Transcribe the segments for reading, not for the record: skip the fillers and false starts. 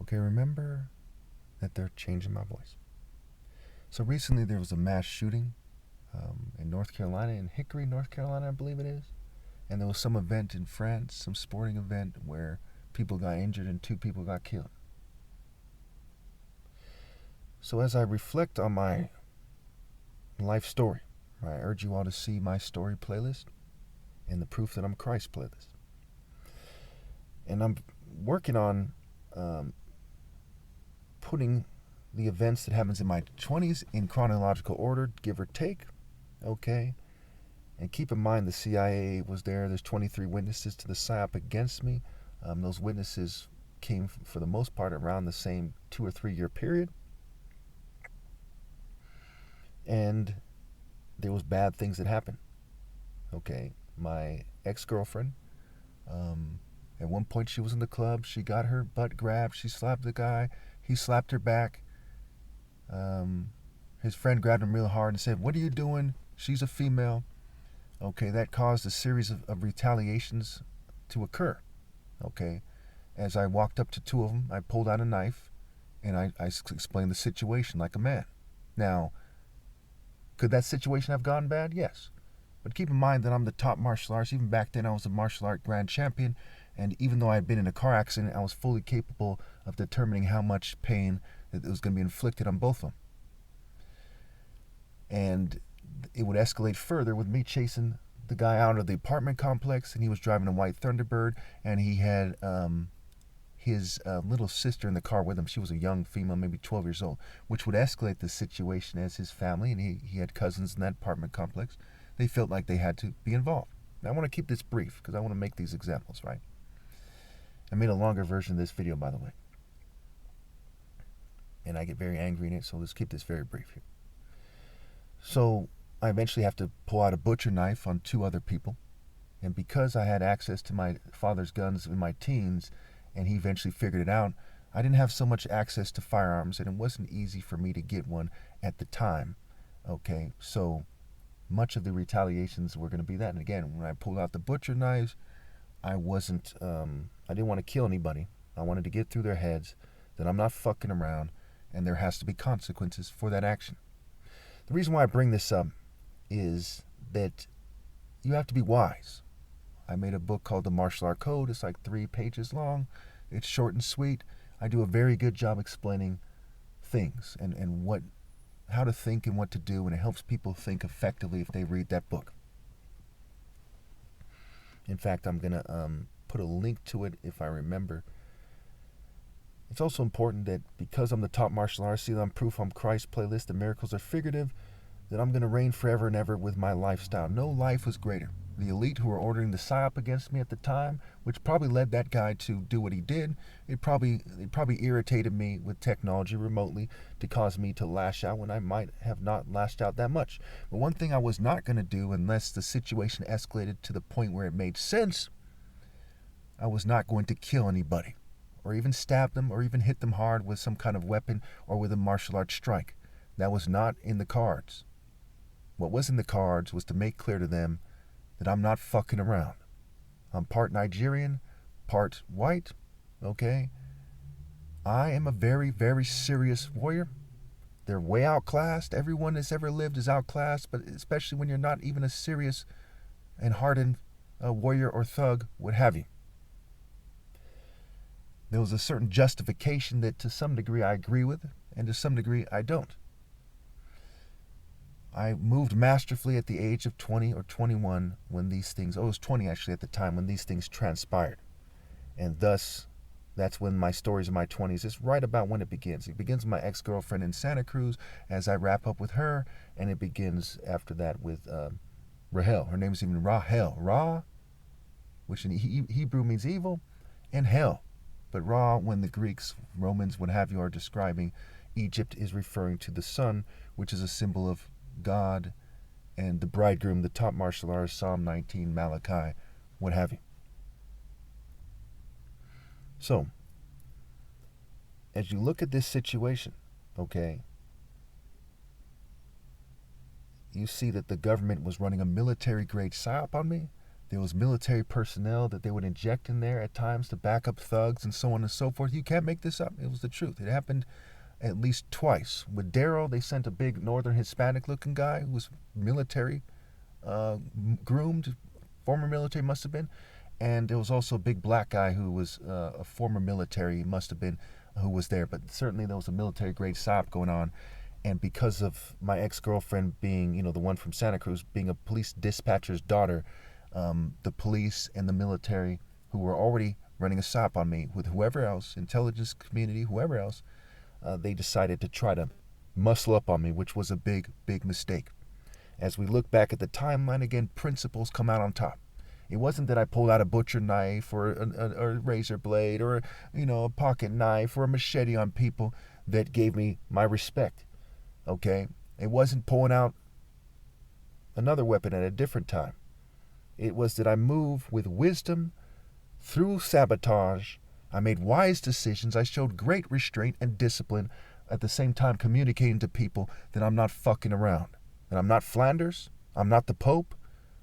Okay, remember that they're changing my voice. So recently there was a mass shooting in North Carolina, in Hickory, North Carolina, I believe it is. And there was some event in France, some sporting event where people got injured and 2 people got killed. So as I reflect on my life story, I urge you all to see my story playlist and the Proof That I'm Christ playlist. And I'm working on putting the events that happens in my 20s in chronological order, give or take, okay? And keep in mind the CIA was there. There's 23 witnesses to the PSYOP against me. Those witnesses came, for the most part, around the same 2 or 3 year period. And there was bad things that happened. Okay, my ex-girlfriend, at one point she was in the club. She got her butt grabbed. She slapped the guy. He slapped her back. His friend grabbed him real hard and said, "What are you doing? She's a female." Okay, that caused a series of retaliations to occur. Okay, as I walked up to 2 of them, I pulled out a knife and I explained the situation like a man. Now, could that situation have gone bad? Yes. But keep in mind that I'm the top martial artist. Even back then, I was a martial art grand champion. And even though I had been in a car accident, I was fully capable of determining how much pain that was going to be inflicted on both of them. And it would escalate further with me chasing the guy out of the apartment complex, and he was driving a white Thunderbird, and he had his little sister in the car with him. She was a young female, maybe 12 years old, which would escalate the situation as his family, and he had cousins in that apartment complex. They felt like they had to be involved. Now, I want to keep this brief because I want to make these examples, right? I made a longer version of this video, by the way. And I get very angry in it, so let's keep this very brief here. So I eventually have to pull out a butcher knife on 2 other people. And because I had access to my father's guns in my teens, and he eventually figured it out, I didn't have so much access to firearms, and it wasn't easy for me to get one at the time. Okay, so much of the retaliations were going to be that. And again, when I pulled out the butcher knives, I didn't want to kill anybody. I wanted to get through their heads that I'm not fucking around, and there has to be consequences for that action. The reason why I bring this up is that you have to be wise. I made a book called The Martial Art Code. It's like 3 pages long. It's short and sweet. I do a very good job explaining things and how to think and what to do, and it helps people think effectively if they read that book. In fact, I'm going to put a link to it if I remember. It's also important that because I'm the top martial artist, see I'm Proof I'm Christ playlist, the miracles are figurative, that I'm going to reign forever and ever with my lifestyle. No life was greater. The elite who were ordering the PSYOP against me at the time, which probably led that guy to do what he did, it probably irritated me with technology remotely to cause me to lash out when I might have not lashed out that much. But one thing I was not going to do, unless the situation escalated to the point where it made sense, I was not going to kill anybody, or even stab them, or even hit them hard with some kind of weapon or with a martial arts strike. That was not in the cards. What was in the cards was to make clear to them that I'm not fucking around. I'm part Nigerian, part white, okay? I am a very, very serious warrior. They're way outclassed. Everyone that's ever lived is outclassed, but especially when you're not even a serious and hardened warrior or thug, what have you. There was a certain justification that to some degree I agree with, and to some degree I don't. I moved masterfully at the age of 20 or 21 when these things, it was 20 actually at the time when these things transpired. And thus, that's when my stories in my 20s, it's right about when it begins. It begins with my ex-girlfriend in Santa Cruz as I wrap up with her, and it begins after that with Rahel. Her name is even Rahel. Ra, which in Hebrew means evil, and hell. But Ra, when the Greeks, Romans, what have you, are describing Egypt, is referring to the sun, which is a symbol of God and the bridegroom, the top martial artist, Psalm 19, Malachi, what have you. So, as you look at this situation, okay, you see that the government was running a military-grade PSYOP on me. There was military personnel that they would inject in there at times to back up thugs and so on and so forth. You can't make this up. It was the truth. It happened at least twice. With Daryl, they sent a big northern Hispanic-looking guy who was military, groomed, former military must have been. And there was also a big black guy who was a former military, must have been, who was there. But certainly there was a military-grade psyop going on. And because of my ex-girlfriend being, the one from Santa Cruz, being a police dispatcher's daughter, the police and the military, who were already running a psyop on me with whoever else, intelligence community, whoever else, they decided to try to muscle up on me, which was a big, big mistake. As we look back at the timeline again, principles come out on top. It wasn't that I pulled out a butcher knife or a razor blade or, a pocket knife or a machete on people that gave me my respect. Okay? It wasn't pulling out another weapon at a different time. It was that I moved with wisdom through sabotage. I made wise decisions. I showed great restraint and discipline, at the same time communicating to people that I'm not fucking around. That I'm not Flanders. I'm not the Pope.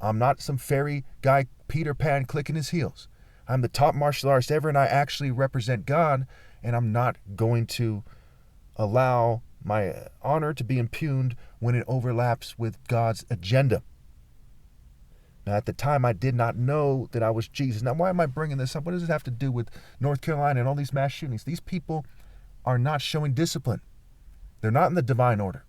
I'm not some fairy guy, Peter Pan, clicking his heels. I'm the top martial artist ever, and I actually represent God, and I'm not going to allow my honor to be impugned when it overlaps with God's agenda. Now, at the time, I did not know that I was Jesus. Now, why am I bringing this up? What does it have to do with North Carolina and all these mass shootings? These people are not showing discipline. They're not in the divine order.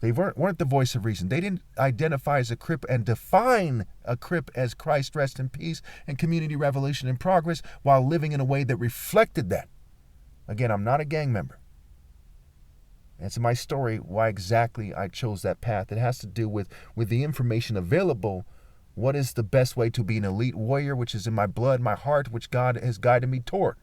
They weren't the voice of reason. They didn't identify as a Crip and define a Crip as Christ, rest in peace, and community revolution and progress while living in a way that reflected that. Again, I'm not a gang member. It's my story why exactly I chose that path. It has to do with the information available. What is the best way to be an elite warrior, which is in my blood, my heart, which God has guided me toward?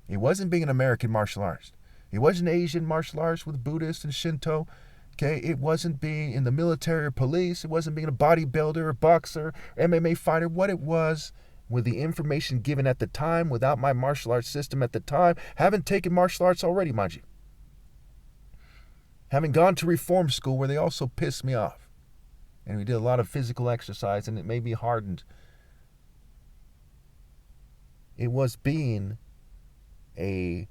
It wasn't being an American martial artist. It wasn't Asian martial arts with Buddhist and Shinto. Okay, it wasn't being in the military or police. It wasn't being a bodybuilder or boxer, or MMA fighter. What it was, with the information given at the time, without my martial arts system at the time, haven't taken martial arts already, mind you. Having gone to reform school where they also pissed me off. And we did a lot of physical exercise and it made me hardened. It was being a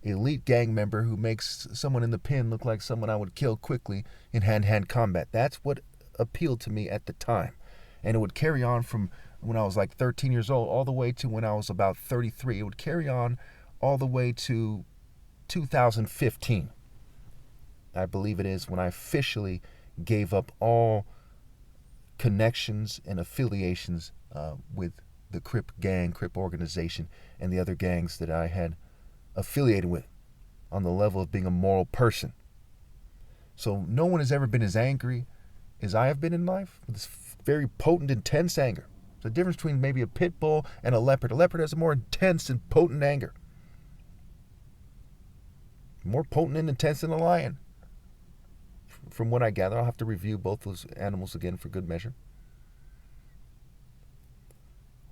elite gang member who makes someone in the pen look like someone I would kill quickly in hand-to-hand combat. That's what appealed to me at the time. And it would carry on from when I was like 13 years old all the way to when I was about 33. It would carry on all the way to 2015. I believe it is when I officially gave up all connections and affiliations with the Crip gang, Crip organization, and the other gangs that I had affiliated with on the level of being a moral person. So no one has ever been as angry as I have been in life, with this very potent, intense anger. There's a difference between maybe a pit bull and a leopard. A leopard has a more intense and potent anger. More potent and intense than a lion. From what I gather, I'll have to review both those animals again for good measure.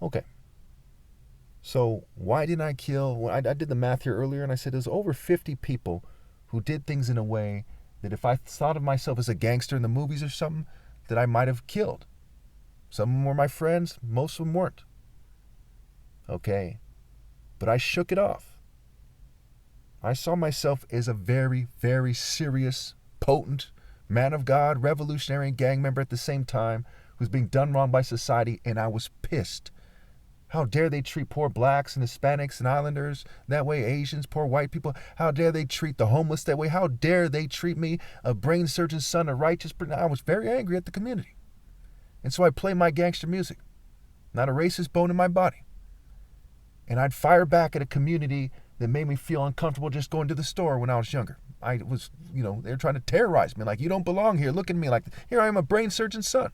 Okay. So why didn't I kill? Well, I did the math here earlier, and I said there's over 50 people who did things in a way that if I thought of myself as a gangster in the movies or something, that I might have killed. Some of them were my friends. Most of them weren't. Okay. But I shook it off. I saw myself as a very, very serious, potent man of God, revolutionary, and gang member at the same time, who's being done wrong by society, and I was pissed. How dare they treat poor blacks and Hispanics and Islanders that way, Asians, poor white people? How dare they treat the homeless that way? How dare they treat me, a brain surgeon's son, a righteous person? I was very angry at the community. And so I played my gangster music. Not a racist bone in my body. And I'd fire back at a community that made me feel uncomfortable just going to the store when I was younger. I was, they were trying to terrorize me. Like, you don't belong here. Look at me like, here I am, a brain surgeon's son.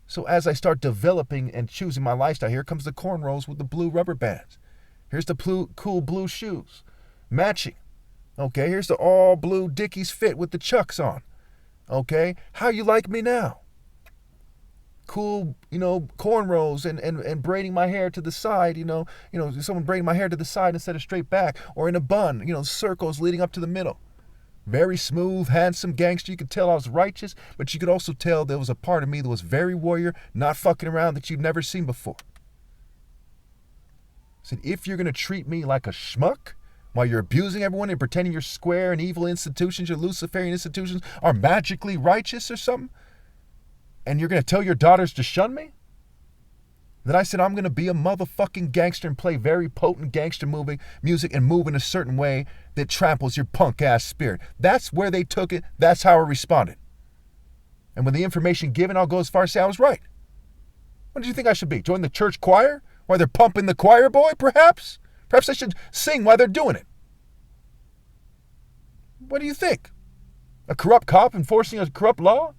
So as I start developing and choosing my lifestyle, here comes the cornrows with the blue rubber bands. Here's the cool blue shoes, matching. Okay, here's the all blue Dickies fit with the Chucks on. Okay, how you like me now? Cool, cornrows and braiding my hair to the side, someone braiding my hair to the side instead of straight back, or in a bun, circles leading up to the middle. Very smooth, handsome gangster. You could tell I was righteous, but you could also tell there was a part of me that was very warrior, not fucking around, that you've never seen before. I said, if you're going to treat me like a schmuck while you're abusing everyone and pretending your square and evil institutions, your Luciferian institutions, are magically righteous or something, and you're going to tell your daughters to shun me, then I said, I'm going to be a motherfucking gangster and play very potent gangster music and move in a certain way that tramples your punk-ass spirit. That's where they took it. That's how I responded. And with the information given, I'll go as far as say I was right. What did you think I should be? Join the church choir while they're pumping the choir boy, perhaps? Perhaps I should sing while they're doing it. What do you think? A corrupt cop enforcing a corrupt law?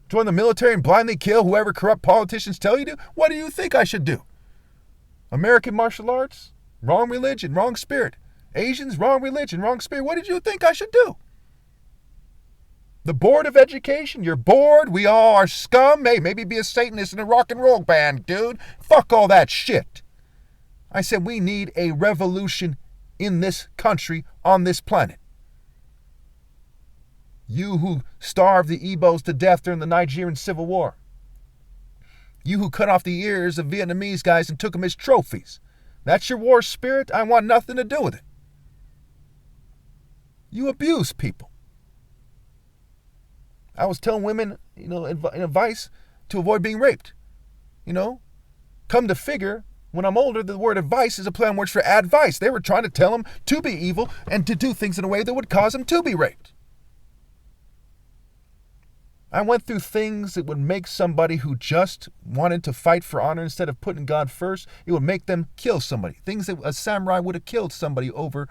Join the military and blindly kill whoever corrupt politicians tell you to? What do you think I should do? American martial arts? Wrong religion, wrong spirit. Asians? Wrong religion, wrong spirit. What did you think I should do? The Board of Education? You're bored? We all are scum? Hey, maybe be a Satanist in a rock and roll band, dude. Fuck all that shit. I said we need a revolution in this country, on this planet. You who starved the Igbos to death during the Nigerian Civil War. You who cut off the ears of Vietnamese guys and took them as trophies. That's your war spirit? I want nothing to do with it. You abuse people. I was telling women, advice to avoid being raped. Come to figure, when I'm older, the word advice is a play on words for advice. They were trying to tell them to be evil and to do things in a way that would cause them to be raped. I went through things that would make somebody who just wanted to fight for honor instead of putting God first, it would make them kill somebody. Things that a samurai would have killed somebody over,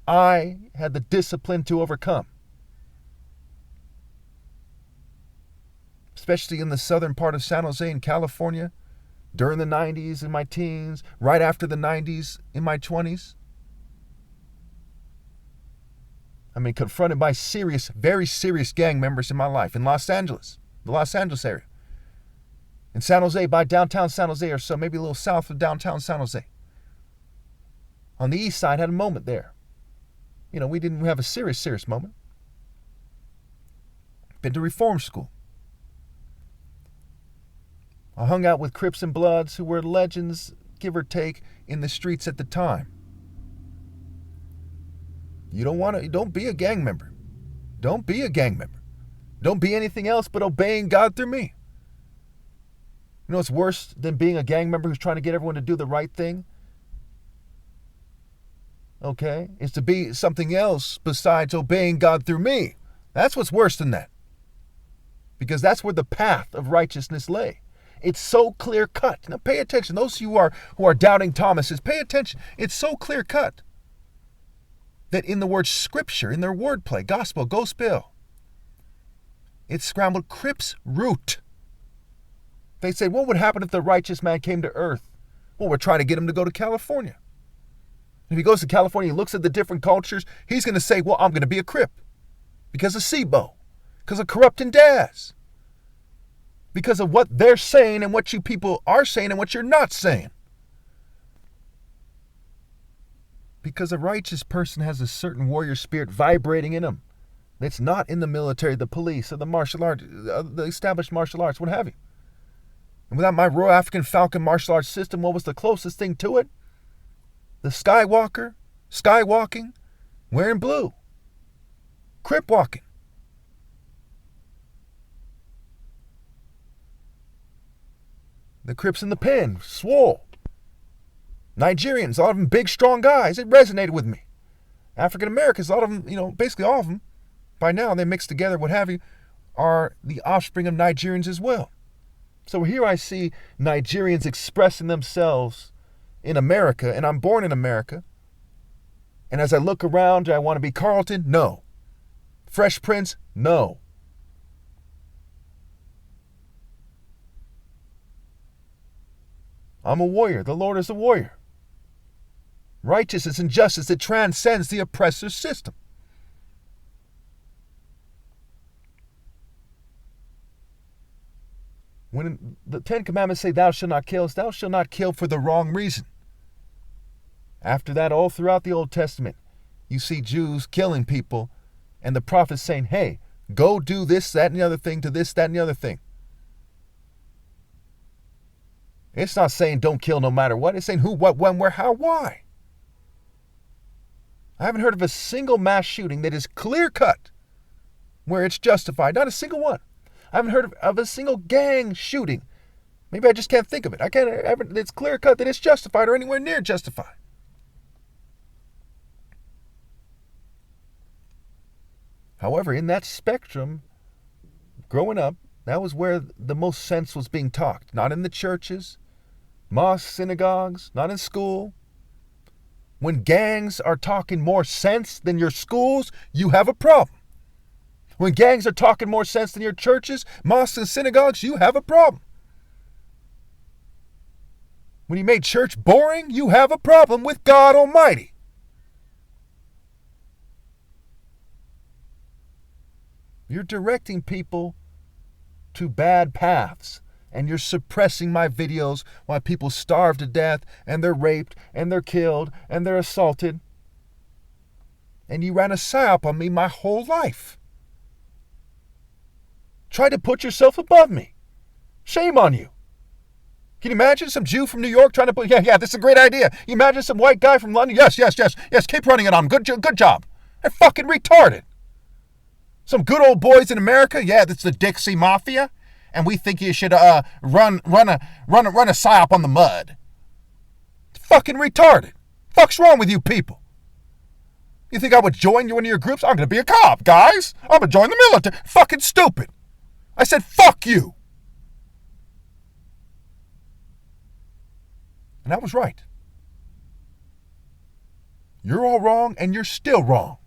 I had the discipline to overcome. Especially in the southern part of San Jose in California, during the 90s in my teens, right after the 90s in my 20s. Confronted by very serious gang members in my life in Los Angeles, the Los Angeles area. In San Jose, by downtown San Jose or so, maybe a little south of downtown San Jose. On the east side, had a moment there. We didn't have a serious moment. Been to reform school. I hung out with Crips and Bloods who were legends, give or take, in the streets at the time. Don't be a gang member. Don't be a gang member. Don't be anything else but obeying God through me. You know what's worse than being a gang member who's trying to get everyone to do the right thing? Okay? Is to be something else besides obeying God through me. That's what's worse than that. Because that's where the path of righteousness lay. It's so clear cut. Now pay attention. Those who are doubting Thomases, pay attention. It's so clear cut that in the word scripture, in their wordplay, gospel, go spill, it's scrambled Crips root. They say, what would happen if the righteous man came to earth? Well, we're trying to get him to go to California. If he goes to California, he looks at the different cultures, he's going to say, well, I'm going to be a Crip. Because of SIBO. Because of corrupting Daz. Because of what they're saying and what you people are saying and what you're not saying. Because a righteous person has a certain warrior spirit vibrating in him. It's not in the military, the police, or the martial arts, the established martial arts, what have you. And without my Royal African Falcon martial arts system, what was the closest thing to it? The skywalking, wearing blue. Crip walking. The Crips in the pen, swole. Nigerians, a lot of them big, strong guys. It resonated with me. African Americans, a lot of them, basically all of them, by now they mix together, what have you, are the offspring of Nigerians as well. So here I see Nigerians expressing themselves in America, and I'm born in America. And as I look around, do I want to be Carlton? No. Fresh Prince? No. I'm a warrior. The Lord is a warrior. Righteousness and justice that transcends the oppressor's system. When the Ten Commandments say thou shalt not kill for the wrong reason. After that, all throughout the Old Testament, you see Jews killing people And the prophet's saying, hey, go do this, that, and the other thing to this, that, and the other thing. It's not saying don't kill no matter what. It's saying who, what, when, where, how, why. I haven't heard of a single mass shooting that is clear-cut where it's justified. Not a single one. I haven't heard of a single gang shooting. Maybe I just can't think of it. It's clear-cut that it's justified or anywhere near justified. However, in that spectrum, growing up, that was where the most sense was being taught. Not in the churches, mosques, synagogues, not in school. When gangs are talking more sense than your schools, you have a problem. When gangs are talking more sense than your churches, mosques, and synagogues, you have a problem. When you made church boring, you have a problem with God Almighty. You're directing people to bad paths, and you're suppressing my videos while people starve to death, and they're raped, and they're killed, and they're assaulted. And you ran a psyop on me my whole life. Try to put yourself above me. Shame on you. Can you imagine some Jew from New York trying to put, yeah, this is a great idea. You imagine some white guy from London, yes, keep running it on. Good job. They're fucking retarded. Some good old boys in America, yeah, that's the Dixie Mafia, and we think you should run a psyop on the mud. It's fucking retarded. Fuck's wrong with you people? You think I would join one of your groups? I'm gonna be a cop, guys. I'm gonna join the military. Fucking stupid. I said fuck you. And I was right. You're all wrong, and you're still wrong.